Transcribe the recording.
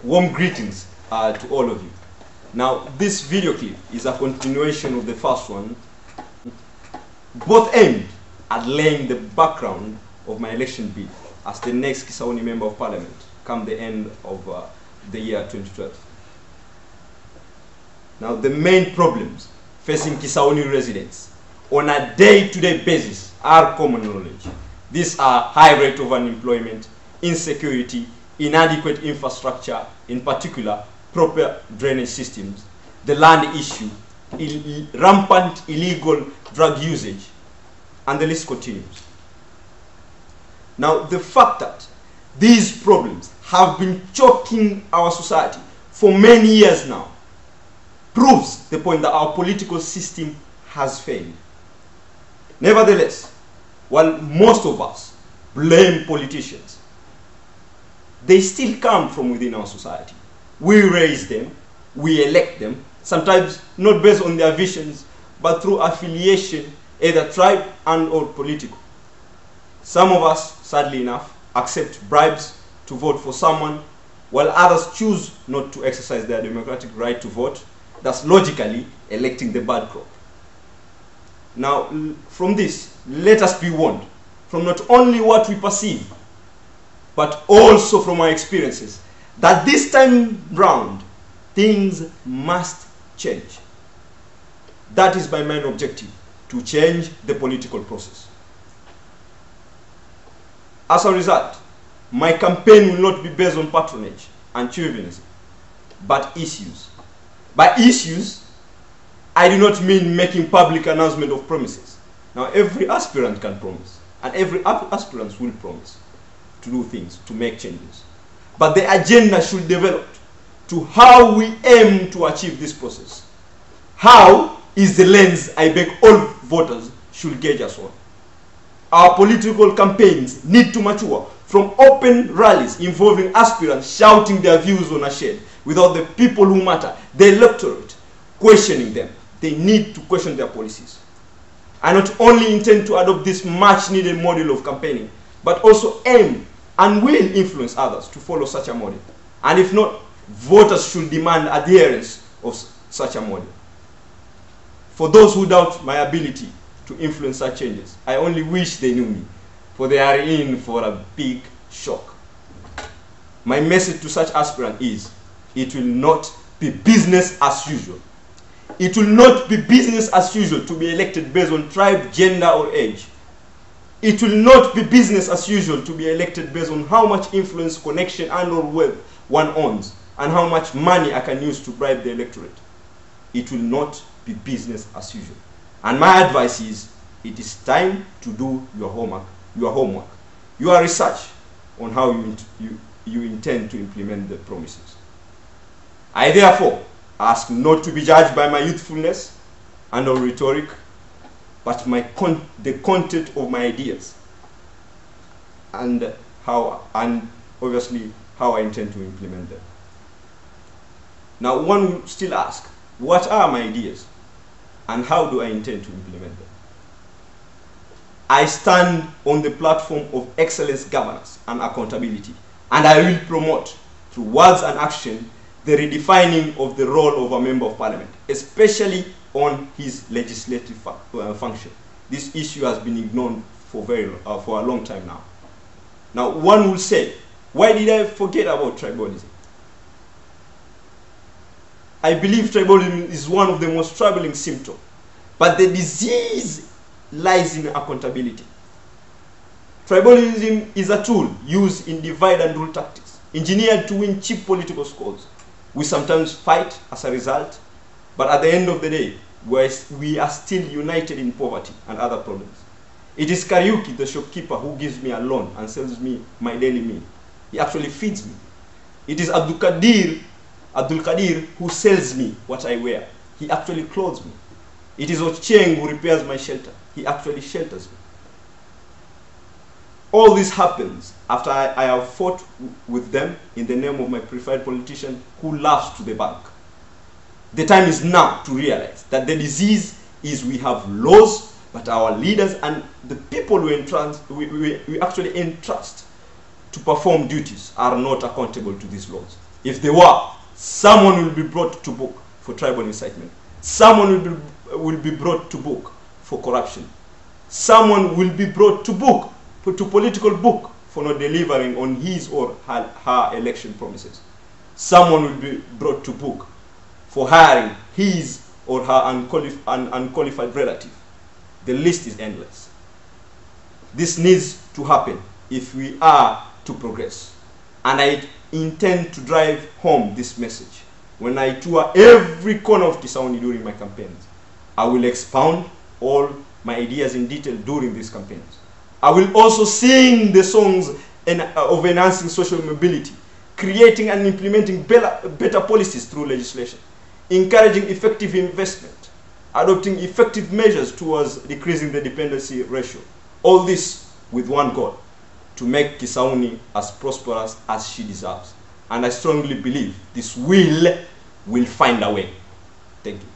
Warm greetings to all of you. Now, this video clip is a continuation of the first one, both aimed at laying the background of my election bid as the next Kisauni Member of Parliament come the end of the year 2012. Now, the main problems facing Kisauni residents on a day-to-day basis are common knowledge. These are high rate of unemployment, insecurity, inadequate infrastructure, in particular proper drainage systems, the land issue, rampant illegal drug usage, and the list continues. Now, the fact that these problems have been choking our society for many years now proves the point that our political system has failed. Nevertheless, while most of us blame politicians, they still come from within our society. We raise them, we elect them, sometimes not based on their visions, but through affiliation, either tribe and or political. Some of us, sadly enough, accept bribes to vote for someone, while others choose not to exercise their democratic right to vote, thus logically electing the bad crop. Now, from this, let us be warned from not only what we perceive, but also from our experiences, that this time round, things must change. That is my main objective, to change the political process. As a result, my campaign will not be based on patronage and chauvinism, but issues. By issues, I do not mean making public announcement of promises. Now, every aspirant can promise, and every aspirant will promise to do things, to make changes. But the agenda should develop to how we aim to achieve this process. How is the lens I beg all voters should gauge us on. Our political campaigns need to mature from open rallies involving aspirants shouting their views on a shed without the people who matter, the electorate, questioning them. They need to question their policies. I not only intend to adopt this much needed model of campaigning, but also aim and will influence others to follow such a model. And if not, voters should demand adherence of such a model. For those who doubt my ability to influence such changes, I only wish they knew me, for they are in for a big shock. My message to such aspirants is, it will not be business as usual. It will not be business as usual to be elected based on tribe, gender, or age. It will not be business as usual to be elected based on how much influence, connection, and or wealth one owns, and how much money I can use to bribe the electorate. It will not be business as usual. And my advice is, it is time to do your homework, your research on how you intend to implement the promises. I therefore ask not to be judged by my youthfulness and or rhetoric, but the content of my ideas and obviously how I intend to implement them. Now, one will still ask, what are my ideas and how do I intend to implement them? I stand on the platform of excellence, governance, and accountability, and I will promote through words and action the redefining of the role of a member of parliament, especially on his legislative function. This issue has been ignored for a long time now. Now, one will say, why did I forget about tribalism? I believe tribalism is one of the most troubling symptoms, but the disease lies in accountability. Tribalism is a tool used in divide and rule tactics, engineered to win cheap political scores. We sometimes fight as a result, but at the end of the day, we are still united in poverty and other problems. It is Kariuki, the shopkeeper, who gives me a loan and sells me my daily meal. He actually feeds me. It is Abdul Qadir who sells me what I wear. He actually clothes me. It is Ocheng who repairs my shelter. He actually shelters me. All this happens after I have fought with them in the name of my preferred politician who laughs to the bank. The time is now to realize that the disease is we have laws, but our leaders and the people we actually entrust to perform duties are not accountable to these laws. If there were, someone will be brought to book for tribal incitement. Someone will be brought to book for corruption. Someone will be brought to book, to political book, for not delivering on his or her election promises. Someone will be brought to book for hiring his or her unqualified relative. The list is endless. This needs to happen if we are to progress. And I intend to drive home this message when I tour every corner of Kisauni during my campaigns. I will expound all my ideas in detail during these campaigns. I will also sing the songs of enhancing social mobility, creating and implementing better policies through legislation, encouraging effective investment, adopting effective measures towards decreasing the dependency ratio. All this with one goal: to make Kisauni as prosperous as she deserves. And I strongly believe this will find a way. Thank you.